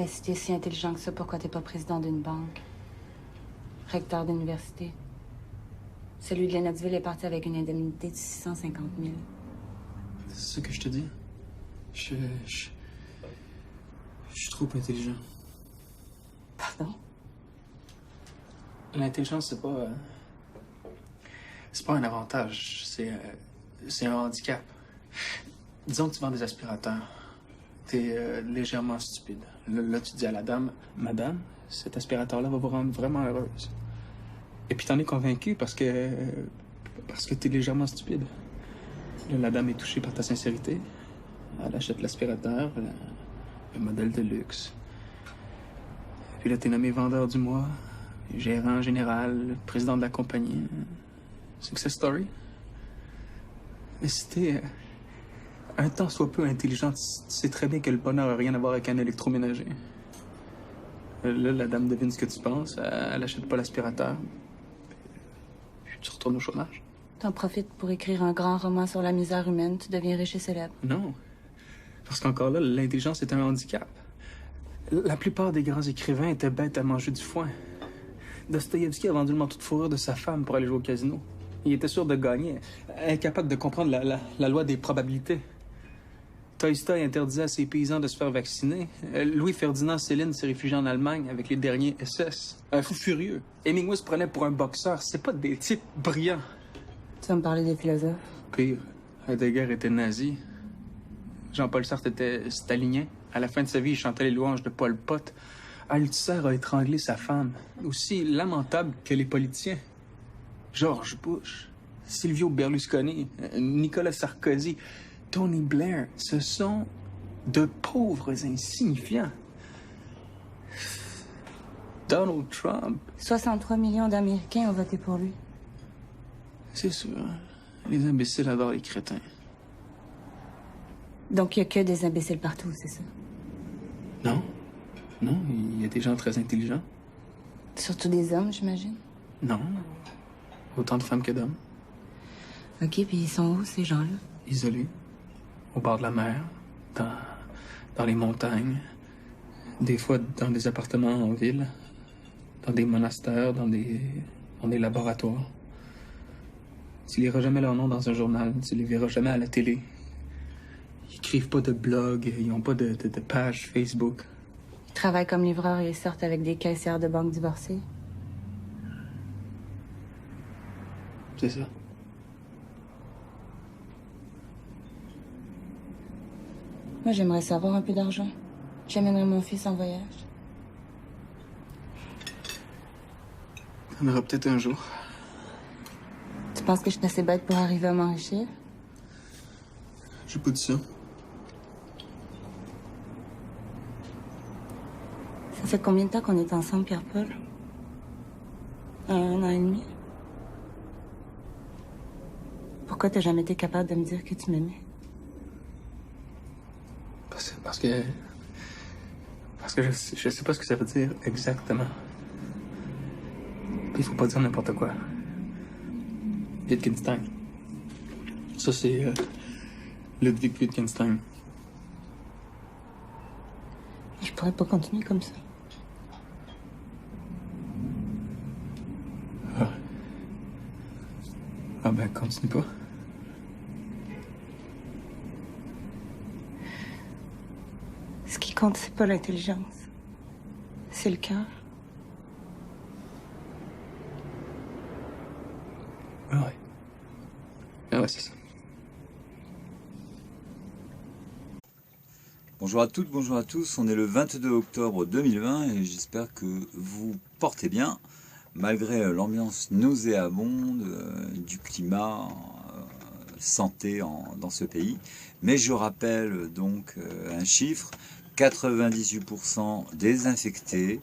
Ben, si t'es si intelligent que ça, pourquoi t'es pas président d'une banque? Recteur d'université? Celui de Lennoxville est parti avec une indemnité de 650 000. C'est ce que je te dis. Je suis trop intelligent. Pardon? L'intelligence, c'est pas un avantage, c'est un handicap. Disons que tu vends des aspirateurs. T'es légèrement stupide. Là, tu dis à la dame, Madame, cet aspirateur-là va vous rendre vraiment heureuse. Et puis t'en es convaincu parce que t'es légèrement stupide. Là, la dame est touchée par ta sincérité. Elle achète l'aspirateur, le modèle de luxe. Puis là, t'es nommé vendeur du mois, gérant général, président de la compagnie. Success story. Mais si t'es un tant soit peu intelligent, tu sais très bien que le bonheur n'a rien à voir avec un électroménager. Là, la dame devine ce que tu penses, elle achète pas l'aspirateur. Puis tu retournes au chômage. T'en profites pour écrire un grand roman sur la misère humaine, tu deviens riche et célèbre. Non. Parce qu'encore là, l'intelligence est un handicap. La plupart des grands écrivains étaient bêtes à manger du foin. Dostoïevski a vendu le manteau de fourrure de sa femme pour aller jouer au casino. Il était sûr de gagner, incapable de comprendre la loi des probabilités. Tolstoï interdisait à ses paysans de se faire vacciner. Louis-Ferdinand Céline s'est réfugié en Allemagne avec les derniers SS. Un fou furieux. Hemingway se prenait pour un boxeur. C'est pas des types brillants. Tu vas me parler des philosophes? Pire, Heidegger était nazi. Jean-Paul Sartre était stalinien. À la fin de sa vie, il chantait les louanges de Pol Pot. Althusser a étranglé sa femme. Aussi lamentable que les politiciens. George Bush, Silvio Berlusconi, Nicolas Sarkozy, Tony Blair, ce sont de pauvres insignifiants. Donald Trump. 63 millions d'Américains ont voté pour lui. C'est sûr. Les imbéciles adorent les crétins. Donc il n'y a que des imbéciles partout, c'est ça? Non. Non, il y a des gens très intelligents. Surtout des hommes, j'imagine? Non. Autant de femmes que d'hommes. OK, puis ils sont où, ces gens-là? Isolés. Au bord de la mer. Dans les montagnes. Des fois dans des appartements en ville. Dans des monastères, dans des laboratoires. Tu liras jamais leur nom dans un journal. Tu les verras jamais à la télé. Ils écrivent pas de blog. Ils ont pas de page Facebook. Ils travaillent comme livreurs et ils sortent avec des caissières de banque divorcées. C'est ça. Moi, j'aimerais savoir un peu d'argent. J'amènerai mon fils en voyage. On aura peut-être un jour. Tu penses que je suis assez bête pour arriver à m'enrichir? J'ai pas dit ça. Ça fait combien de temps qu'on est ensemble, Pierre-Paul? Un an et demi? Pourquoi t'as jamais été capable de me dire que tu m'aimais? Parce que je sais pas ce que ça veut dire exactement. Puis il faut pas dire n'importe quoi. Wittgenstein. Ça, c'est Ludwig Wittgenstein. Je pourrais pas continuer comme ça. Ah ben, continue pas. Ce qui compte, c'est pas l'intelligence. C'est le cœur. Ah ouais. Ah ouais, c'est ça. Bonjour à toutes, bonjour à tous. On est le 22 octobre 2020 et j'espère que vous portez bien, malgré l'ambiance nauséabonde du climat, santé dans ce pays. Mais je rappelle donc un chiffre, 98% des infectés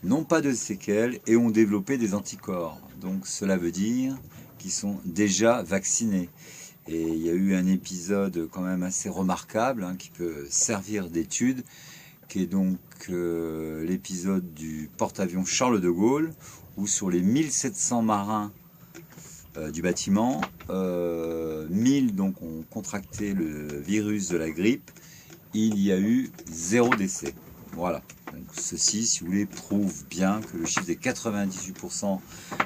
n'ont pas de séquelles et ont développé des anticorps. Donc cela veut dire qu'ils sont déjà vaccinés. Et il y a eu un épisode quand même assez remarquable qui peut servir d'étude, qui est donc l'épisode du porte-avions Charles de Gaulle, où sur les 1700 marins du bâtiment, 1000 donc ont contracté le virus de la grippe. Il y a eu 0 décès. Voilà. Donc, ceci, si vous voulez, prouve bien que le chiffre des 98%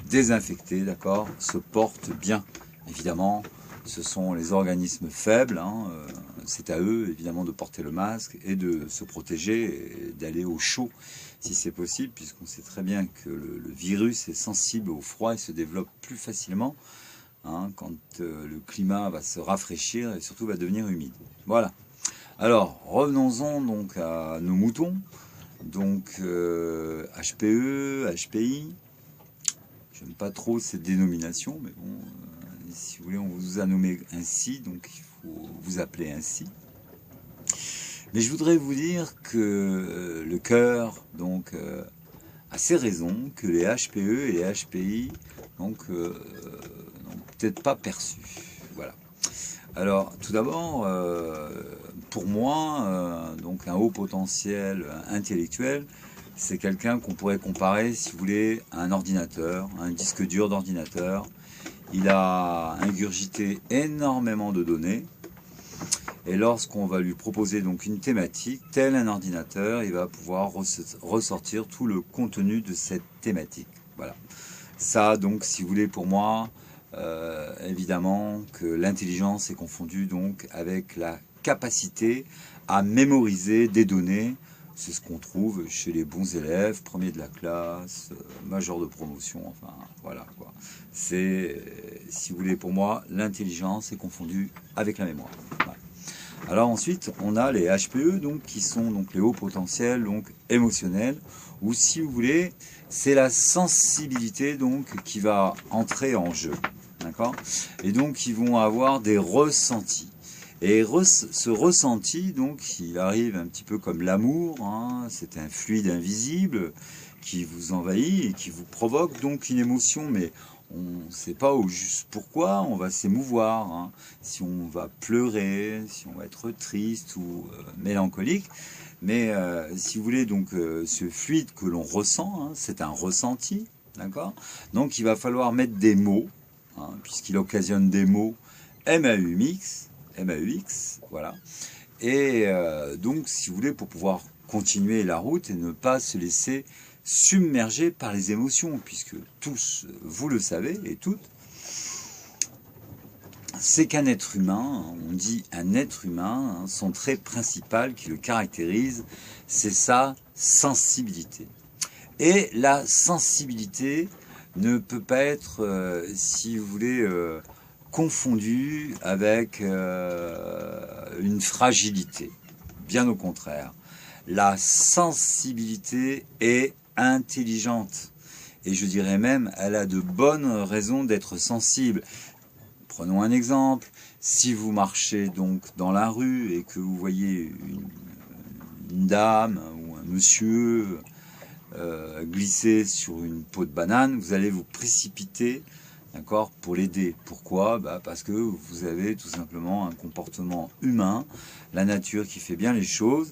des infectés, d'accord, se porte bien. Évidemment, ce sont les organismes faibles, hein, c'est à eux, évidemment, de porter le masque et de se protéger et d'aller au chaud, si c'est possible, puisqu'on sait très bien que le virus est sensible au froid et se développe plus facilement, hein, quand le climat va se rafraîchir et surtout va devenir humide. Voilà. Alors, revenons-en donc à nos moutons. Donc, HPE, HPI, j'aime pas trop cette dénomination, mais bon, si vous voulez, on vous a nommé ainsi, donc il faut vous appeler ainsi. Mais je voudrais vous dire que le cœur, donc, a ses raisons, que les HPE et les HPI, donc, n'ont peut-être pas perçu. Voilà. Alors, tout d'abord, pour moi, donc un haut potentiel intellectuel, c'est quelqu'un qu'on pourrait comparer, si vous voulez, à un ordinateur, un disque dur d'ordinateur. Il a ingurgité énormément de données, et lorsqu'on va lui proposer donc une thématique, tel un ordinateur, il va pouvoir ressortir tout le contenu de cette thématique. Voilà. Ça, donc, si vous voulez, pour moi, évidemment que l'intelligence est confondue donc avec la capacité à mémoriser des données. C'est ce qu'on trouve chez les bons élèves, premier de la classe, major de promotion, enfin voilà quoi. C'est, si vous voulez, pour moi, l'intelligence est confondue avec la mémoire. Voilà. Alors ensuite, on a les HPE, donc, qui sont donc les hauts potentiels, donc émotionnels, ou si vous voulez, c'est la sensibilité donc qui va entrer en jeu, d'accord? Et donc ils vont avoir des ressentis. Et ce ressenti, donc, il arrive un petit peu comme l'amour, hein, c'est un fluide invisible qui vous envahit et qui vous provoque donc une émotion, mais on ne sait pas au juste pourquoi on va s'émouvoir, hein, si on va pleurer, si on va être triste ou mélancolique. Mais si vous voulez, donc, ce fluide que l'on ressent, hein, c'est un ressenti, d'accord? Donc il va falloir mettre des mots, hein, puisqu'il occasionne des mots MAUX, voilà. Et donc, si vous voulez, pour pouvoir continuer la route et ne pas se laisser submerger par les émotions, puisque tous, vous le savez, et toutes, c'est qu'un être humain, on dit un être humain, hein, son trait principal qui le caractérise, c'est sa sensibilité. Et la sensibilité ne peut pas être, si vous voulez, confondue avec une fragilité. Bien au contraire. La sensibilité est intelligente. Et je dirais même, elle a de bonnes raisons d'être sensible. Prenons un exemple. Si vous marchez donc dans la rue et que vous voyez une dame ou un monsieur glisser sur une peau de banane, vous allez vous précipiter, d'accord, pour l'aider. Pourquoi? Parce que vous avez tout simplement un comportement humain. La nature qui fait bien les choses,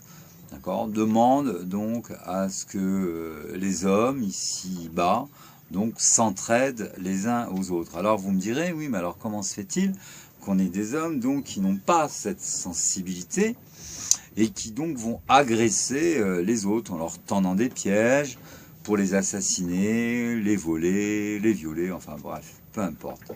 d'accord, demande donc à ce que les hommes ici-bas donc s'entraident les uns aux autres. Alors vous me direz, oui, mais alors comment se fait-il qu'on ait des hommes donc qui n'ont pas cette sensibilité et qui donc vont agresser les autres en leur tendant des pièges pour les assassiner, les voler, les violer, enfin bref, peu importe.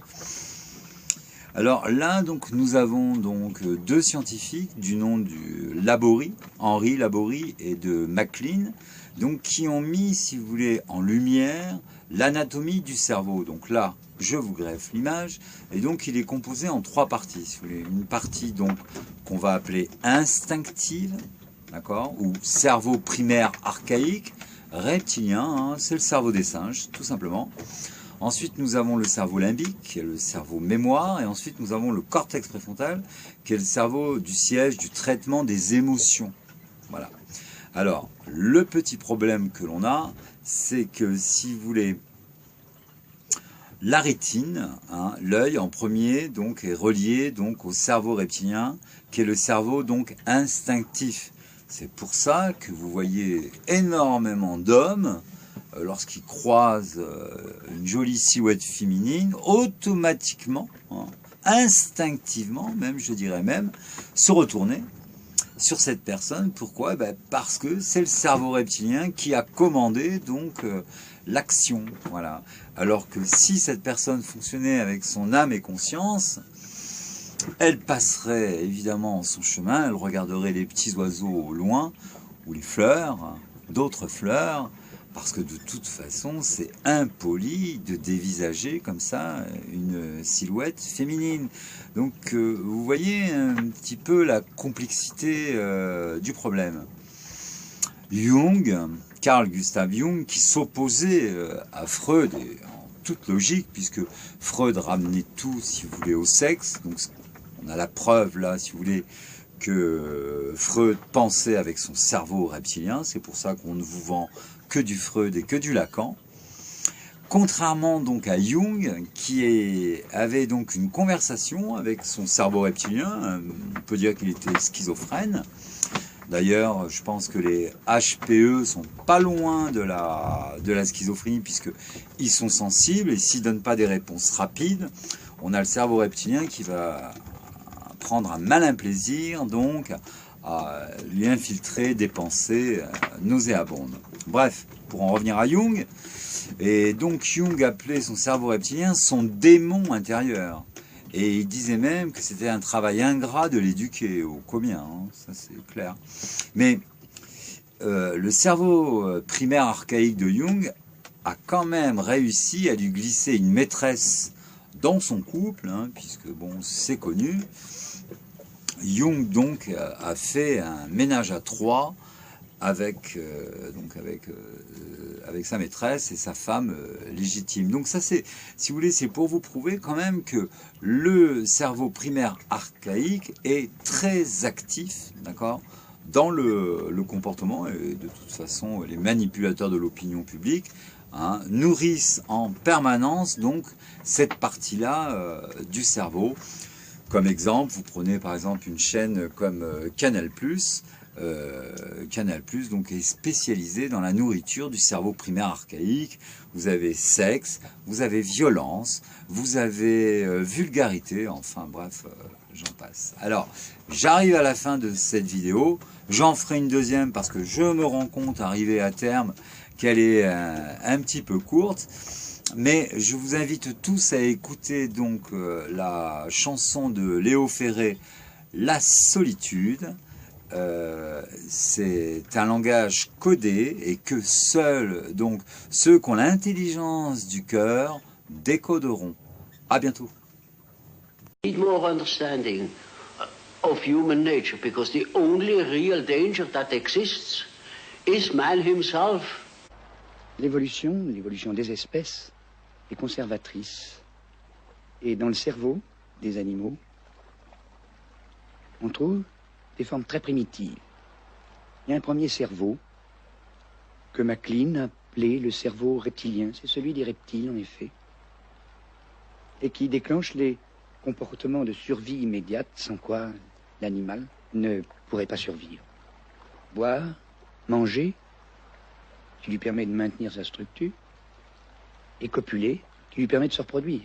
Alors là, donc, nous avons donc deux scientifiques du nom du Laborie, Henry Laborie et de MacLean, donc qui ont mis, si vous voulez, en lumière l'anatomie du cerveau. Donc là, je vous greffe l'image, et donc il est composé en trois parties, si vous voulez. Une partie donc qu'on va appeler instinctive, d'accord, ou cerveau primaire archaïque, reptilien, hein, c'est le cerveau des singes, tout simplement. Ensuite, nous avons le cerveau limbique, qui est le cerveau mémoire, et ensuite nous avons le cortex préfrontal, qui est le cerveau du siège du traitement des émotions. Voilà. Alors, le petit problème que l'on a, c'est que si vous voulez, la rétine, hein, l'œil en premier, donc est relié donc au cerveau reptilien, qui est le cerveau donc instinctif. C'est pour ça que vous voyez énormément d'hommes, lorsqu'ils croisent une jolie silhouette féminine, automatiquement, hein, instinctivement même, je dirais même, se retourner, sur cette personne. Pourquoi? Parce que c'est le cerveau reptilien qui a commandé donc l'action. Voilà. Alors que si cette personne fonctionnait avec son âme et conscience, elle passerait évidemment son chemin, elle regarderait les petits oiseaux au loin, ou les fleurs, d'autres fleurs, parce que de toute façon, c'est impoli de dévisager comme ça une silhouette féminine. Donc, vous voyez un petit peu la complexité du problème. Jung, Carl Gustav Jung, qui s'opposait à Freud, et en toute logique, puisque Freud ramenait tout, si vous voulez, au sexe. Donc, on a la preuve, là, si vous voulez, que Freud pensait avec son cerveau reptilien. C'est pour ça qu'on ne vous vend que du Freud et que du Lacan. Contrairement donc à Jung, qui avait donc une conversation avec son cerveau reptilien, on peut dire qu'il était schizophrène. D'ailleurs, je pense que les HPE sont pas loin de la schizophrénie, puisqu'ils sont sensibles, et s'ils ne donnent pas des réponses rapides, on a le cerveau reptilien qui va prendre un malin plaisir donc à lui infiltrer des pensées nauséabondes. Bref, pour en revenir à Jung, et donc Jung appelait son cerveau reptilien son démon intérieur. Et il disait même que c'était un travail ingrat de l'éduquer, au combien, hein, ça c'est clair. Mais le cerveau primaire archaïque de Jung a quand même réussi à lui glisser une maîtresse dans son couple, hein, puisque bon, c'est connu. Jung donc a fait un ménage à trois avec sa maîtresse et sa femme légitime. Donc ça c'est, si vous voulez, c'est pour vous prouver quand même que le cerveau primaire archaïque est très actif, d'accord, dans le comportement, et de toute façon les manipulateurs de l'opinion publique nourrissent en permanence donc cette partie-là du cerveau. Comme exemple, vous prenez par exemple une chaîne comme Canal+, Canal+, donc est spécialisé dans la nourriture du cerveau primaire archaïque. Vous avez sexe, vous avez violence, vous avez vulgarité, enfin bref, j'en passe. Alors, j'arrive à la fin de cette vidéo, j'en ferai une deuxième parce que je me rends compte, arrivé à terme, qu'elle est un petit peu courte. Mais je vous invite tous à écouter donc la chanson de Léo Ferré, La Solitude. C'est un langage codé et que seuls donc ceux qui ont l'intelligence du cœur décoderont. À bientôt. Need more understanding of human nature, because the only real danger that exists is man himself. L'évolution des espèces est conservatrice. Et dans le cerveau des animaux, on trouve des formes très primitives. Il y a un premier cerveau que MacLean a appelé le cerveau reptilien. C'est celui des reptiles, en effet. Et qui déclenche les comportements de survie immédiate, sans quoi l'animal ne pourrait pas survivre. Boire, manger, qui lui permet de maintenir sa structure, et copuler, qui lui permet de se reproduire.